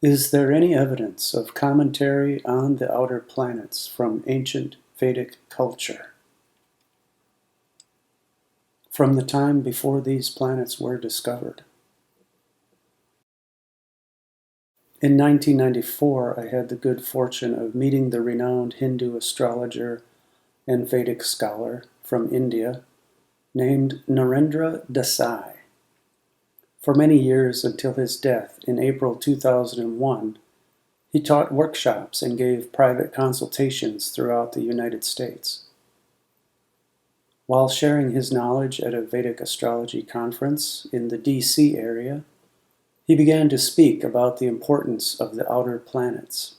Is there any evidence of commentary on the outer planets from ancient Vedic culture? From the time before these planets were discovered. In 1994, I had the good fortune of meeting the renowned Hindu astrologer and Vedic scholar from India named Narendra Desai. For many years until his death in April 2001, he taught workshops and gave private consultations throughout the United States. While sharing his knowledge at a Vedic astrology conference in the DC area, he began to speak about the importance of the outer planets.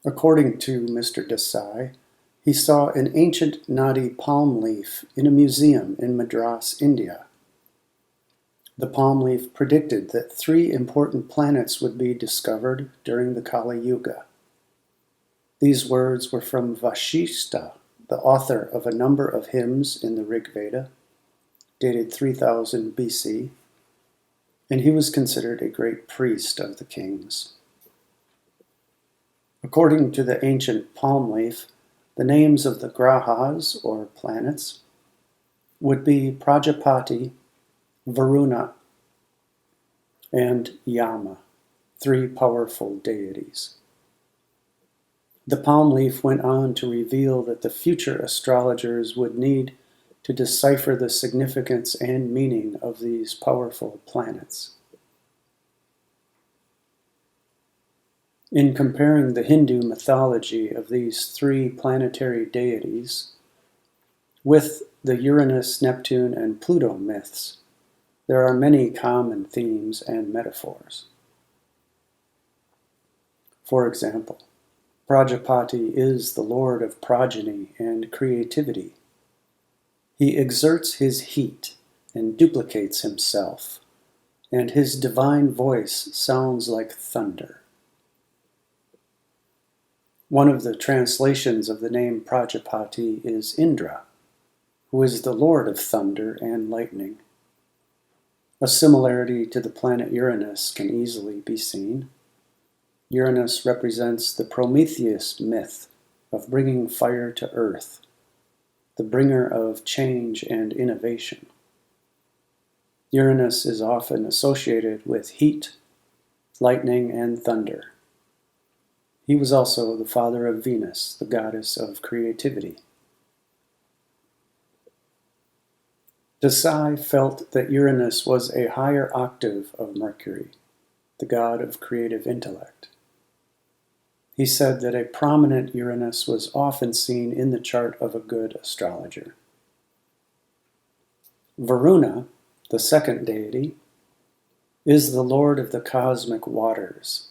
According to Mr. Desai, he saw an ancient Nadi palm leaf in a museum in Madras, India. The palm leaf predicted that 3 important planets would be discovered during the Kali Yuga. These words were from Vashishta, the author of a number of hymns in the Rig Veda, dated 3000 BC, and he was considered a great priest of the kings. According to the ancient palm leaf, the names of the grahas, or planets, would be Prajapati, Varuna, and Yama, 3 powerful deities. The palm leaf went on to reveal that the future astrologers would need to decipher the significance and meaning of these powerful planets. In comparing the Hindu mythology of these 3 planetary deities with the Uranus, Neptune, and Pluto myths, there are many common themes and metaphors. For example, Prajapati is the lord of progeny and creativity. He exerts his heat and duplicates himself, and his divine voice sounds like thunder. One of the translations of the name Prajapati is Indra, who is the lord of thunder and lightning. A similarity to the planet Uranus can easily be seen. Uranus represents the Prometheus myth of bringing fire to earth, the bringer of change and innovation. Uranus is often associated with heat, lightning, and thunder. He was also the father of Venus, the goddess of creativity. Desai felt that Uranus was a higher octave of Mercury, the god of creative intellect. He said that a prominent Uranus was often seen in the chart of a good astrologer. Varuna, the second deity, is the lord of the cosmic waters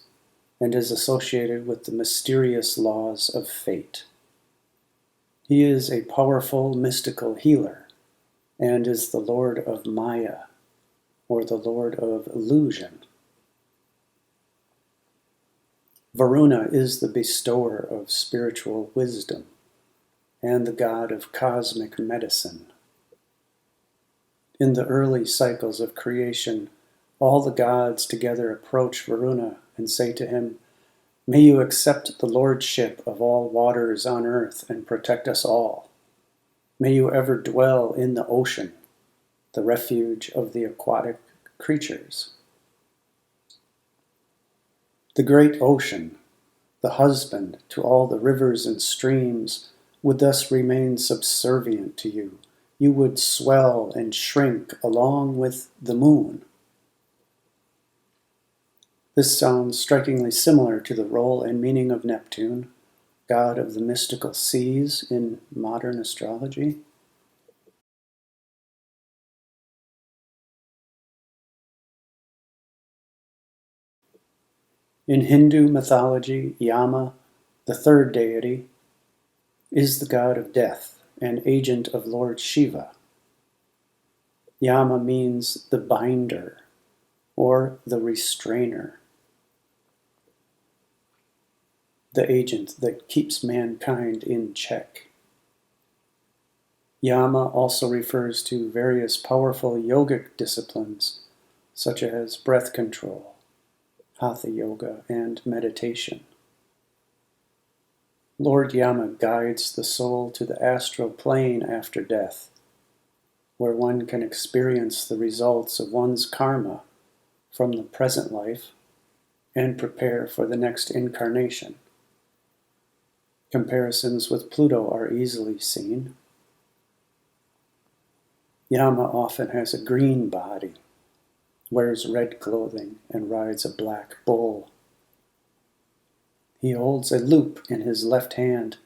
and is associated with the mysterious laws of fate. He is a powerful mystical healer and is the lord of Maya, or the lord of illusion. Varuna is the bestower of spiritual wisdom and the god of cosmic medicine. In the early cycles of creation, all the gods together approach Varuna and say to him, "May you accept the lordship of all waters on earth and protect us all. May you ever dwell in the ocean, the refuge of the aquatic creatures." The great ocean, the husband to all the rivers and streams, would thus remain subservient to you. You would swell and shrink along with the moon. This sounds strikingly similar to the role and meaning of Neptune, god of the mystical seas in modern astrology. In Hindu mythology, Yama, the third deity, is the god of death and agent of Lord Shiva. Yama means the binder or the restrainer, the agent that keeps mankind in check. Yama also refers to various powerful yogic disciplines such as breath control, hatha yoga, and meditation. Lord Yama guides the soul to the astral plane after death, where one can experience the results of one's karma from the present life and prepare for the next incarnation. Comparisons with Pluto are easily seen. Yama often has a green body, wears red clothing, and rides a black bull. He holds a loop in his left hand,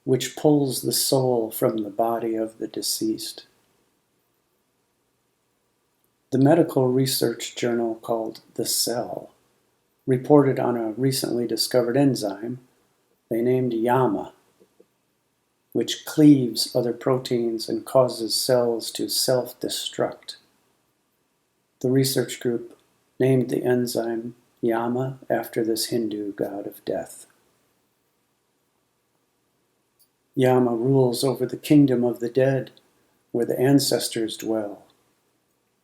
which pulls the soul from the body of the deceased. The medical research journal called The Cell reported on a recently discovered enzyme they named Yama, which cleaves other proteins and causes cells to self-destruct. The research group named the enzyme Yama after this Hindu god of death. Yama rules over the kingdom of the dead, where the ancestors dwell,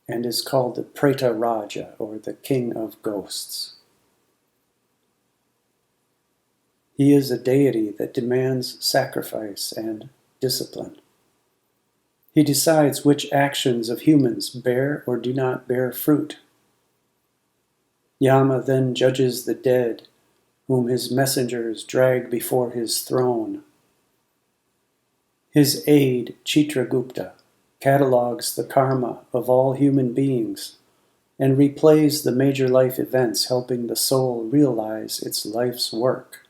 and is called the Preta Raja, or the king of ghosts. He is a deity that demands sacrifice and discipline. He decides which actions of humans bear or do not bear fruit. Yama then judges the dead, whom his messengers drag before his throne. His aide, Chitragupta, catalogs the karma of all human beings and replays the major life events, helping the soul realize its life's work.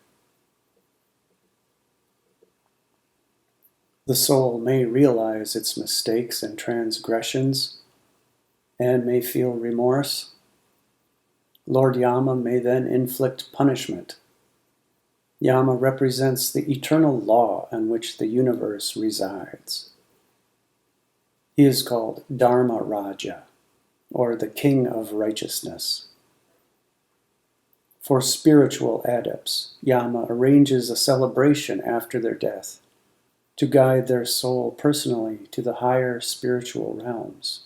The soul may realize its mistakes and transgressions and may feel remorse. Lord Yama may then inflict punishment. Yama represents the eternal law on which the universe resides. He is called Dharma Raja, or the King of Righteousness. For spiritual adepts, Yama arranges a celebration after their death to guide their soul personally to the higher spiritual realms.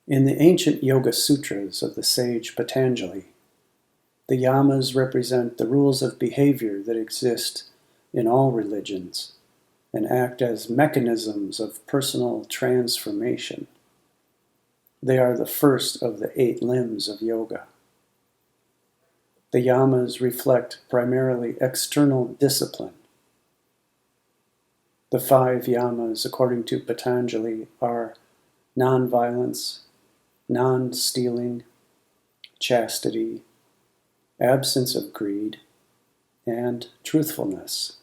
In the ancient Yoga Sutras of the sage Patanjali, the Yamas represent the rules of behavior that exist in all religions and act as mechanisms of personal transformation. They are the first of the 8 limbs of yoga. The Yamas reflect primarily external discipline. The 5 Yamas, according to Patanjali, are non-violence, non-stealing, chastity, absence of greed, and truthfulness.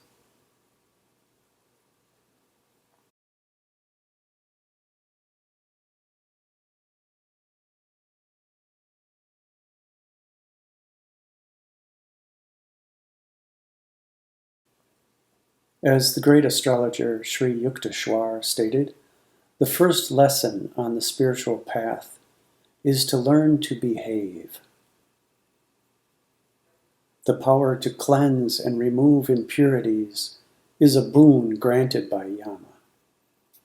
As the great astrologer Sri Yukteswar stated, the first lesson on the spiritual path is to learn to behave. The power to cleanse and remove impurities is a boon granted by Yama.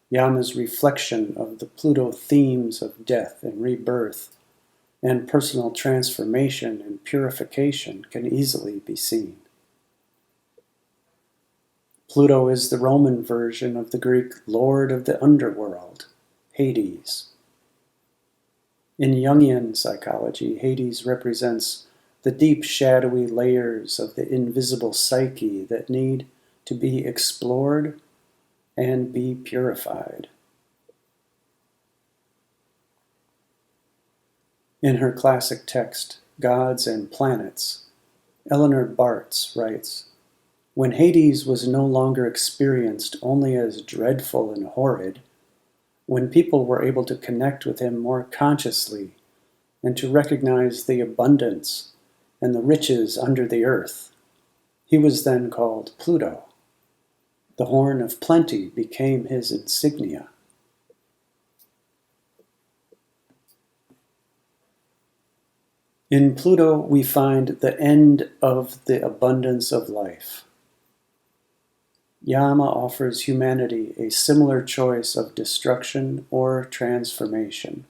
Yama's reflection of the Pluto themes of death and rebirth and personal transformation and purification can easily be seen. Pluto is the Roman version of the Greek Lord of the Underworld, Hades. In Jungian psychology, Hades represents the deep shadowy layers of the invisible psyche that need to be explored and be purified. In her classic text, Gods and Planets, Eleanor Bartz writes, "When Hades was no longer experienced only as dreadful and horrid, when people were able to connect with him more consciously and to recognize the abundance and the riches under the earth, he was then called Pluto. The horn of plenty became his insignia." In Pluto, we find the end of the abundance of life. Yama offers humanity a similar choice of destruction or transformation.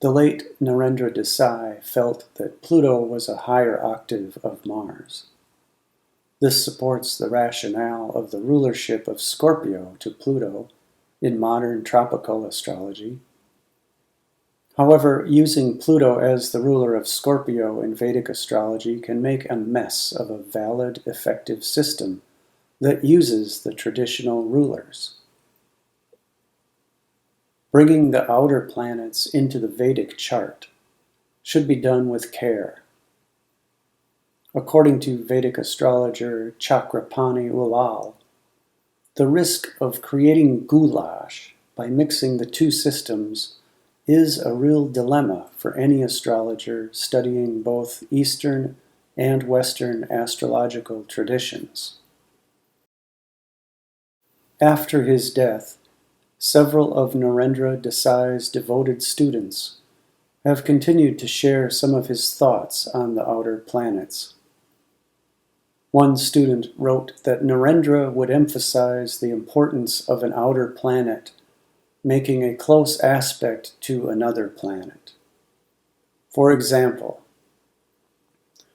The late Narendra Desai felt that Pluto was a higher octave of Mars. This supports the rationale of the rulership of Scorpio to Pluto in modern tropical astrology. However, using Pluto as the ruler of Scorpio in Vedic astrology can make a mess of a valid, effective system that uses the traditional rulers. Bringing the outer planets into the Vedic chart should be done with care. According to Vedic astrologer Chakrapani Ulal, the risk of creating goulash by mixing the two systems is a real dilemma for any astrologer studying both Eastern and Western astrological traditions. After his death, several of Narendra Desai's devoted students have continued to share some of his thoughts on the outer planets. One student wrote that Narendra would emphasize the importance of an outer planet making a close aspect to another planet. For example,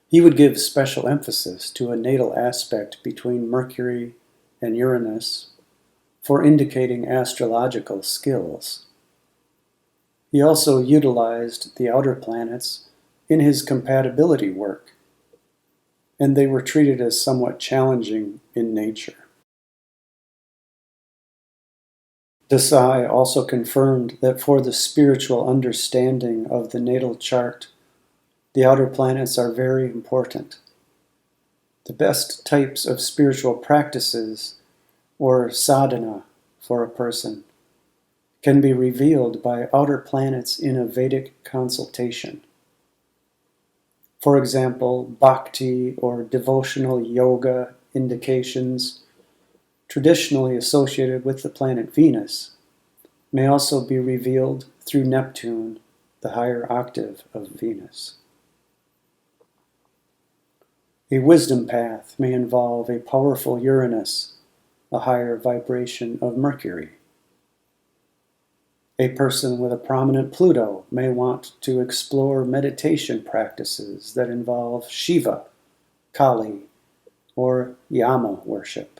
he would give special emphasis to a natal aspect between Mercury and Uranus for indicating astrological skills. He also utilized the outer planets in his compatibility work, and they were treated as somewhat challenging in nature. Desai also confirmed that for the spiritual understanding of the natal chart, the outer planets are very important. The best types of spiritual practices or sadhana for a person can be revealed by outer planets in a Vedic consultation. For example, bhakti or devotional yoga indications traditionally associated with the planet Venus may also be revealed through Neptune, the higher octave of Venus. A wisdom path may involve a powerful Uranus, a higher vibration of Mercury. A person with a prominent Pluto may want to explore meditation practices that involve Shiva, Kali, or Yama worship.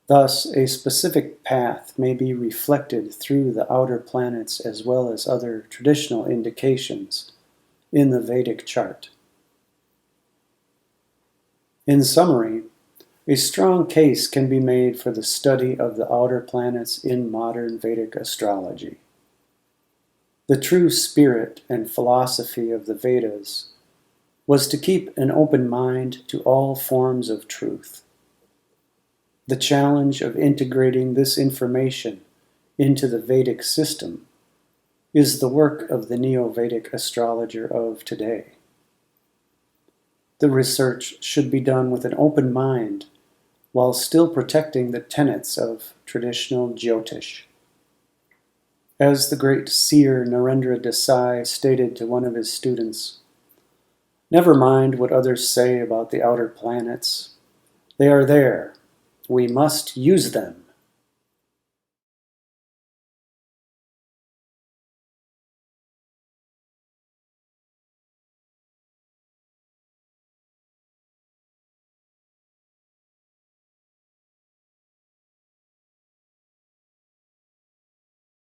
Thus, a specific path may be reflected through the outer planets as well as other traditional indications in the Vedic chart. In summary, a strong case can be made for the study of the outer planets in modern Vedic astrology. The true spirit and philosophy of the Vedas was to keep an open mind to all forms of truth. The challenge of integrating this information into the Vedic system is the work of the Neo-Vedic astrologer of today. The research should be done with an open mind while still protecting the tenets of traditional Jyotish. As the great seer Narendra Desai stated to one of his students, "Never mind what others say about the outer planets. They are there. We must use them."